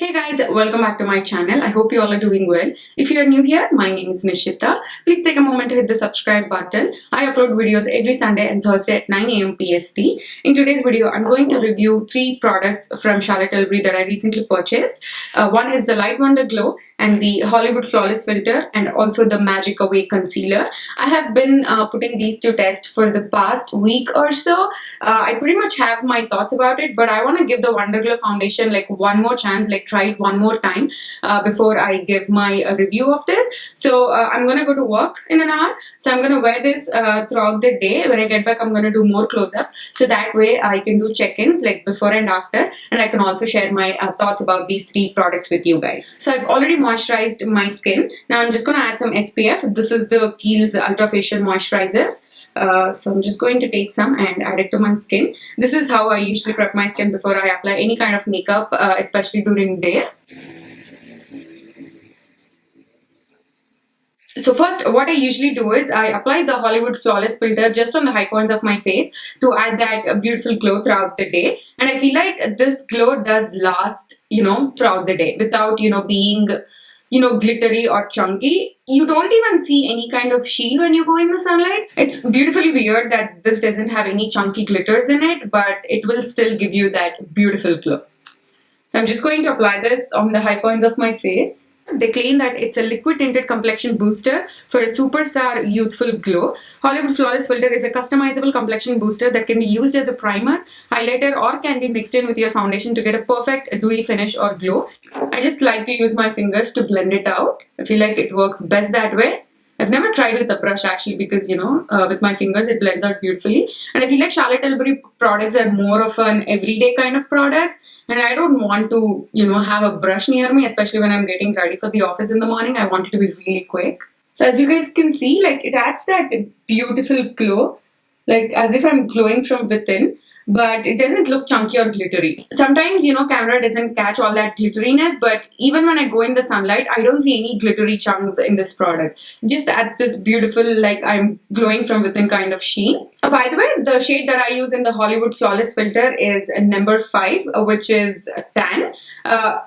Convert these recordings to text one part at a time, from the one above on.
Hey guys, welcome back to my channel. I hope you all are doing well. If you are new here, my name is Nishitha. Please take a moment to hit the subscribe button. I upload videos every Sunday and Thursday at 9 a.m. PST. In today's video, I'm going to review 3 products from Tilbury that I recently purchased. One is the Light Wonder Glow and the Hollywood Flawless Filter and also the Magic Away Concealer. I have been putting these to test for the past week or so. I pretty much have my thoughts about it, but I want to give the Wonder Glow foundation like one more chance, like try it one more time before I give my review of this. So I'm gonna go to work in an hour, so I'm gonna wear this throughout the day. When I get back, I'm gonna do more close-ups, so that way I can do check-ins like before and after, and I can also share my thoughts about these 3 products with you guys. So I've already moisturized my skin. Now I'm just gonna add some SPF. This is the Kiehl's Ultra Facial Moisturizer. So I'm just going to take some and add it to my skin. This is how I usually prep my skin before I apply any kind of makeup, especially during day. So first, what I usually do is I apply the Hollywood Flawless Filter just on the high points of my face to add that beautiful glow throughout the day. And I feel like this glow does last, throughout the day without, being glittery or chunky. You don't even see any kind of sheen when you go in the sunlight. It's beautifully weird that this doesn't have any chunky glitters in it, but it will still give you that beautiful glow. So I'm just going to apply this on the high points of my face. They claim that it's a liquid tinted complexion booster for a superstar youthful glow. Hollywood Flawless Filter is a customizable complexion booster that can be used as a primer, highlighter, or can be mixed in with your foundation to get a perfect dewy finish or glow. I just like to use my fingers to blend it out. I feel like it works best that way. I've never tried with a brush actually because, with my fingers it blends out beautifully. And I feel like Tilbury products are more of an everyday kind of products. And I don't want to, have a brush near me, especially when I'm getting ready for the office in the morning. I want it to be really quick. So as you guys can see, like it adds that beautiful glow, like as if I'm glowing from within. But it doesn't look chunky or glittery. Sometimes, camera doesn't catch all that glitteriness, but even when I go in the sunlight, I don't see any glittery chunks in this product. It just adds this beautiful, like I'm glowing from within kind of sheen. By the way, the shade that I use in the Hollywood Flawless Filter is number 5, which is tan.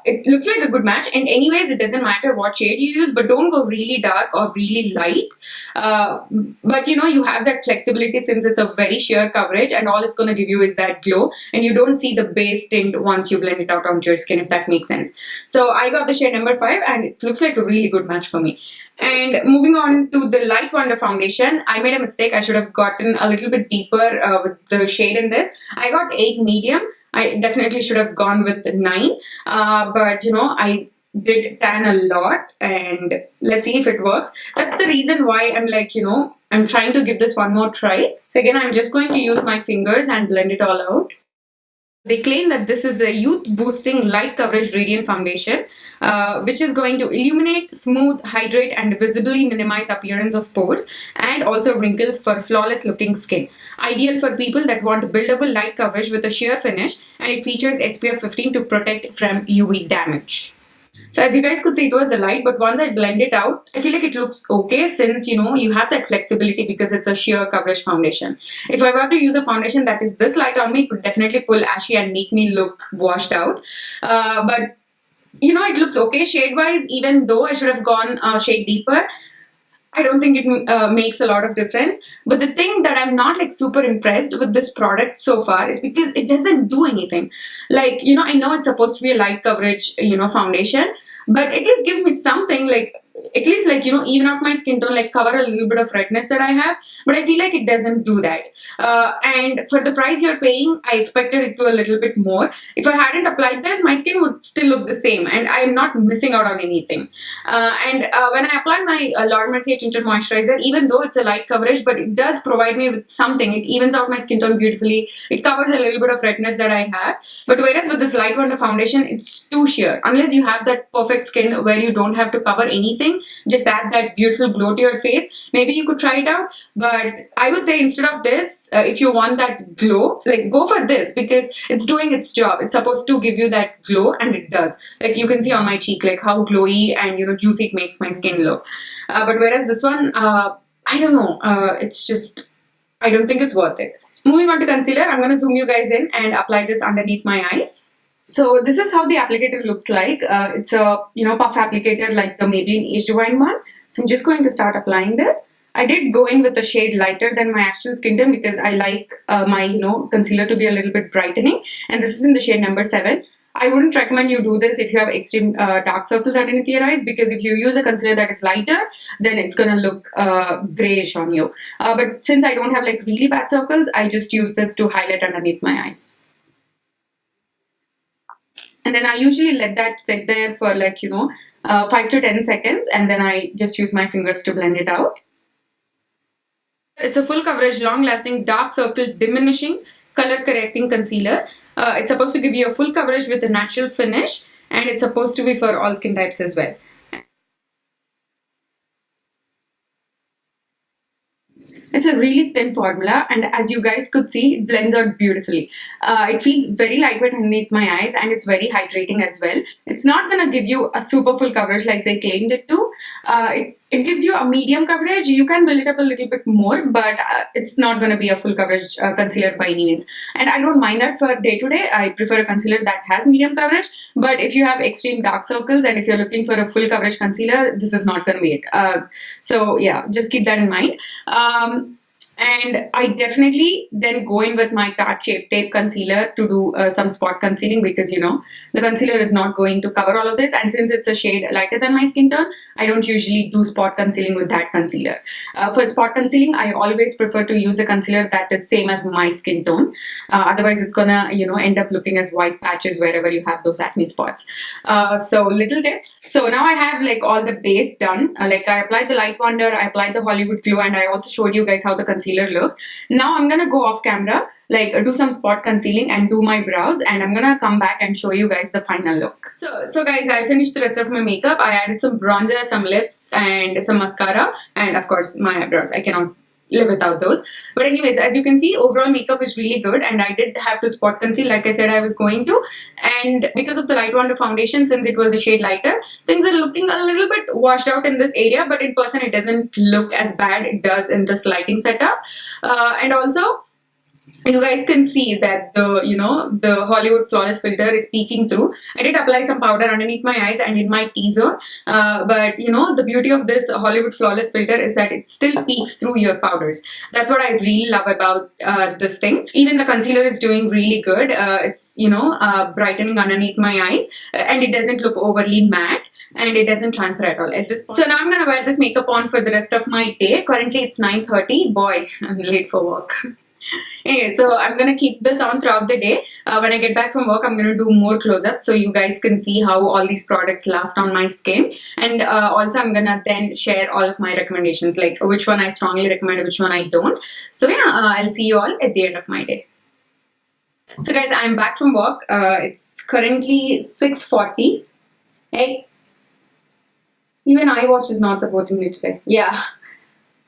It looks like a good match, and anyways, it doesn't matter what shade you use, but don't go really dark or really light. But you have that flexibility since it's a very sheer coverage, and all it's going to give you is that glow, and you don't see the base tint once you blend it out onto your skin, if that makes sense. So I got the shade number 5, and it looks like a really good match for me. And moving on to the Light Wonder foundation, I made a mistake. I should have gotten a little bit deeper with the shade in this. I got 8 medium. I definitely should have gone with 9. But I did tan a lot, and let's see if it works. That's the reason why I'm like, I'm trying to give this one more try. So again, I'm just going to use my fingers and blend it all out. They claim that this is a youth boosting light coverage radiant foundation, which is going to illuminate, smooth, hydrate, and visibly minimize appearance of pores and also wrinkles for flawless looking skin. Ideal for people that want buildable light coverage with a sheer finish, and it features SPF 15 to protect from UV damage. So as you guys could see, it was a light, but once I blend it out, I feel like it looks okay since, you have that flexibility because it's a sheer coverage foundation. If I were to use a foundation that is this light on me, it would definitely pull ashy and make me look washed out. But, it looks okay shade-wise, even though I should have gone a shade deeper. I don't think it makes a lot of difference. But the thing that I'm not like super impressed with this product so far is because it doesn't do anything. Like, I know it's supposed to be a light coverage, foundation, but at least give me something like, at least like, even out my skin tone, like cover a little bit of redness that I have. But I feel like it doesn't do that. And for the price you're paying, I expected it to a little bit more. If I hadn't applied this, my skin would still look the same, and I'm not missing out on anything. And when I apply my Laura Mercier Tinted Moisturizer, even though it's a light coverage, but it does provide me with something. It evens out my skin tone beautifully. It covers a little bit of redness that I have. But whereas with this Light Wonder foundation, it's too sheer. Unless you have that perfect skin where you don't have to cover anything, just add that beautiful glow to your face, maybe you could try it out. But I would say instead of this, if you want that glow, like go for this because it's doing its job. It's supposed to give you that glow, and it does. Like you can see on my cheek, like how glowy and juicy it makes my skin look. But whereas this one, I don't know, it's just, I don't think it's worth it. Moving on to concealer, I'm going to zoom you guys in and apply this underneath my eyes. So this is how the applicator looks like. It's a puff applicator like the Maybelline Age Rewind one. So I'm just going to start applying this. I did go in with a shade lighter than my actual skin tone because I like my concealer to be a little bit brightening, and this is in the shade number 7. I wouldn't recommend you do this if you have extreme dark circles underneath your eyes, because if you use a concealer that is lighter, then it's gonna look grayish on you. But since I don't have like really bad circles, I just use this to highlight underneath my eyes. And then I usually let that sit there for like 5 to 10 seconds, and then I just use my fingers to blend it out. It's a full coverage, long lasting, dark circle diminishing, color correcting concealer. It's supposed to give you a full coverage with a natural finish, and it's supposed to be for all skin types as well. It's a really thin formula, and as you guys could see, it blends out beautifully. It feels very lightweight underneath my eyes, and it's very hydrating as well. It's not gonna give you a super full coverage like they claimed it to. It gives you a medium coverage. You can build it up a little bit more, but it's not gonna be a full coverage concealer by any means. And I don't mind that for day to day. I prefer a concealer that has medium coverage. But if you have extreme dark circles and if you're looking for a full coverage concealer, this is not gonna be it. So yeah, just keep that in mind. And I definitely then go in with my Tarte Shape Tape concealer to do some spot concealing, because the concealer is not going to cover all of this, and since it's a shade lighter than my skin tone, I don't usually do spot concealing with that concealer. For spot concealing, I always prefer to use a concealer that is same as my skin tone. Otherwise it's gonna end up looking as white patches wherever you have those acne spots. So little tip. So now I have like all the base done. Like I applied the Light Wonder, I applied the Hollywood Glue, and I also showed you guys how the concealer looks. Now I'm gonna go off camera, like do some spot concealing and do my brows, and I'm gonna come back and show you guys the final look. So guys, I finished the rest of my makeup. I added some bronzer, some lips, and some mascara, and of course my eyebrows. I cannot live without those. But anyways, as you can see, overall makeup is really good, and I did have to spot conceal like I said I was going to. And because of the Light Wonder foundation, since it was a shade lighter, things are looking a little bit washed out in this area, but in person it doesn't look as bad it does in this lighting setup. And also you guys can see that the Hollywood Flawless filter is peeking through. I did apply some powder underneath my eyes and in my T-zone, but the beauty of this Hollywood Flawless filter is that it still peeks through your powders. That's what I really love about this thing. Even the concealer is doing really good. It's brightening underneath my eyes, and it doesn't look overly matte, and it doesn't transfer at all at this point. So now I'm gonna wear this makeup on for the rest of my day. Currently it's 9:30. Boy, I'm late for work. Anyway, so I'm gonna keep this on throughout the day. When I get back from work, I'm gonna do more close-ups so you guys can see how all these products last on my skin. And also I'm gonna then share all of my recommendations, like which one I strongly recommend, which one I don't. So yeah, I'll see you all at the end of my day. So guys, I'm back from work. It's currently 6:40. Hey, even iWatch is not supporting me today. Yeah.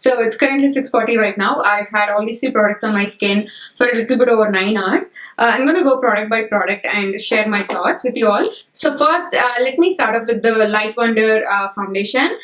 So it's currently 6:40 right now. I've had all these 3 products on my skin for a little bit over 9 hours. I'm going to go product by product and share my thoughts with you all. So first, let me start off with the Light Wonder foundation.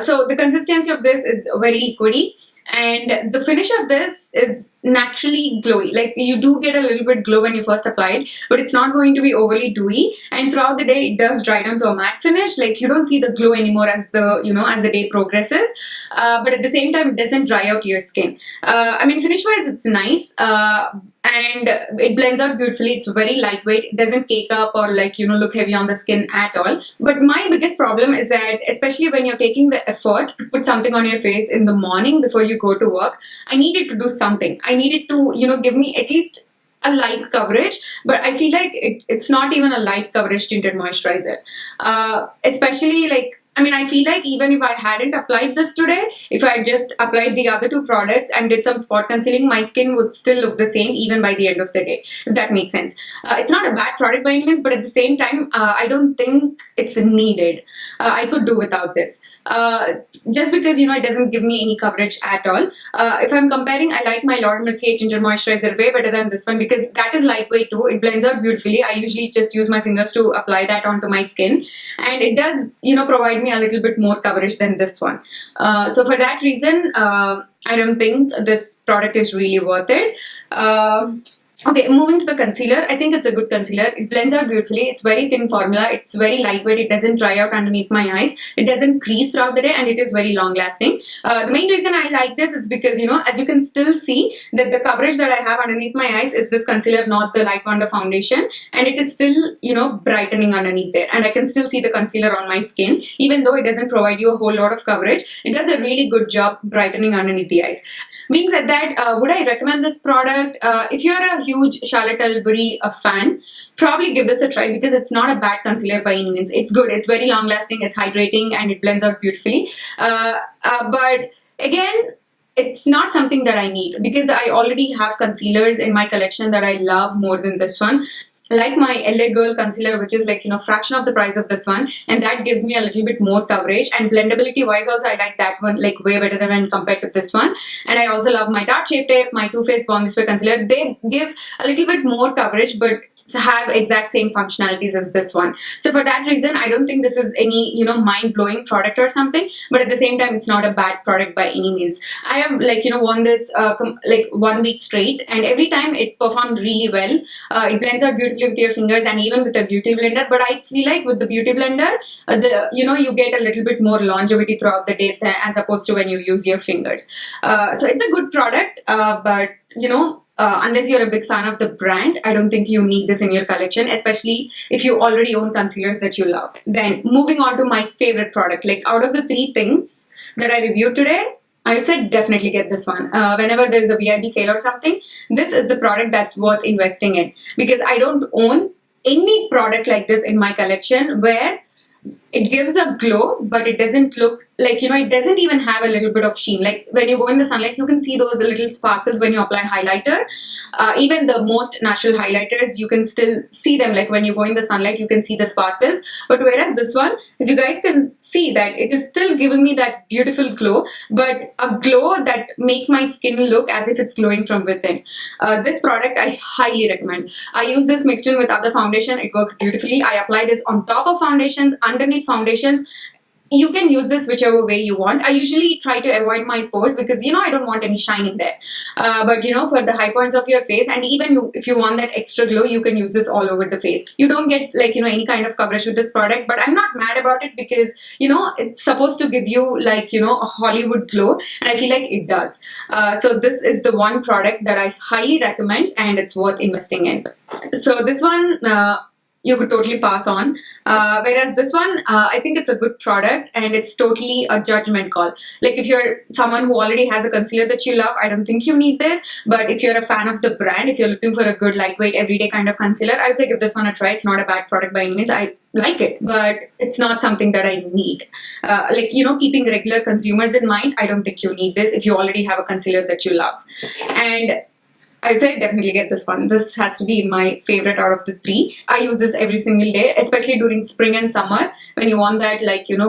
So the consistency of this is very liquidy, and the finish of this is naturally glowy. Like you do get a little bit glow when you first apply it, but it's not going to be overly dewy, and throughout the day it does dry down to a matte finish. Like you don't see the glow anymore as the as the day progresses, but at the same time it doesn't dry out your skin. I mean, finish wise it's nice, and it blends out beautifully. It's very lightweight. It doesn't cake up or look heavy on the skin at all. But my biggest problem is that, especially when you're taking the effort to put something on your face in the morning before you go to work, I need it to do something. I need it to give me at least a light coverage, but I feel like it's not even a light coverage tinted moisturizer. Especially I feel like even if I hadn't applied this today, if I just applied the other 2 products and did some spot concealing, my skin would still look the same even by the end of the day, if that makes sense. It's not a bad product by any means, but at the same time, I don't think it's needed. I could do without this. Just because, it doesn't give me any coverage at all. If I'm comparing, I like my Laura Mercier Tinted Moisturizer way better than this one, because that is lightweight too. It blends out beautifully. I usually just use my fingers to apply that onto my skin, and it does, provide me a little bit more coverage than this one. So for that reason, I don't think this product is really worth it. Okay, moving to the concealer, I think it's a good concealer. It blends out beautifully. It's very thin formula. It's very lightweight. It doesn't dry out underneath my eyes. It doesn't crease throughout the day, and it is very long lasting. The main reason I like this is because, as you can still see that the coverage that I have underneath my eyes is this concealer, not the Light Wonder foundation, and it is still, brightening underneath there. And I can still see the concealer on my skin, even though it doesn't provide you a whole lot of coverage. It does a really good job brightening underneath the eyes. Being said that, would I recommend this product? If you're a huge Charlotte Tilbury fan, probably give this a try because it's not a bad concealer by any means. It's good. It's very long lasting. It's hydrating and it blends out beautifully. But again, it's not something that I need because I already have concealers in my collection that I love more than this one. Like my LA Girl concealer, which is like, fraction of the price of this one, and that gives me a little bit more coverage, and blendability wise also I like that one like way better than when compared to this one. And I also love my Tarte Shape Tape, my Too Faced Born This Way concealer. They give a little bit more coverage but have exact same functionalities as this one. So for that reason, I don't think this is any mind-blowing product or something, but at the same time it's not a bad product by any means. I have worn this like 1 week straight, and every time it performed really well. It blends out beautifully with your fingers and even with a beauty blender, but I feel like with the beauty blender you get a little bit more longevity throughout the day as opposed to when you use your fingers. So it's a good product, but unless you're a big fan of the brand, I don't think you need this in your collection, especially if you already own concealers that you love. Then moving on to my favorite product, like out of the 3 things that I reviewed today, I would say definitely get this one. Whenever there's a VIB sale or something, this is the product that's worth investing in because I don't own any product like this in my collection where it gives a glow, but it doesn't look like, it doesn't even have a little bit of sheen. Like when you go in the sunlight, you can see those little sparkles when you apply highlighter. Even the most natural highlighters, you can still see them. Like when you go in the sunlight, you can see the sparkles. But whereas this one, as you guys can see that it is still giving me that beautiful glow, but a glow that makes my skin look as if it's glowing from within. This product I highly recommend. I use this mixed in with other foundation. It works beautifully. I apply this on top of foundations, underneath foundations. You can use this whichever way you want. I usually try to avoid my pores because I don't want any shine in there. But for the high points of your face, and even if you want that extra glow, you can use this all over the face. You don't get any kind of coverage with this product, but I'm not mad about it because it's supposed to give you a Hollywood glow, and I feel like it does. So this is the one product that I highly recommend, and it's worth investing in. So this one you could totally pass on. Whereas this one, I think it's a good product and it's totally a judgment call. Like if you're someone who already has a concealer that you love, I don't think you need this. But if you're a fan of the brand, if you're looking for a good lightweight everyday kind of concealer, I would say give this one a try. It's not a bad product by any means. I like it, but it's not something that I need. Keeping regular consumers in mind, I don't think you need this if you already have a concealer that you love. And I would say definitely get this one. This has to be my favorite out of the 3. I use this every single day, especially during spring and summer when you want that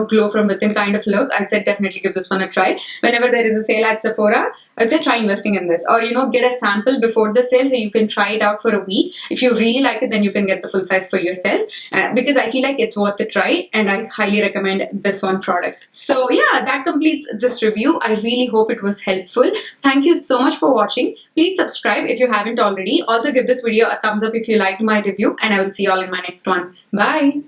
glow from within kind of look. I would say definitely give this one a try. Whenever there is a sale at Sephora, I would say try investing in this, or get a sample before the sale so you can try it out for a week. If you really like it, then you can get the full size for yourself because I feel like it's worth a try, and I highly recommend this one product. So yeah, that completes this review. I really hope it was helpful. Thank you so much for watching. Please subscribe if you haven't already. Also give this video a thumbs up if you liked my review, and I will see you all in my next one. Bye.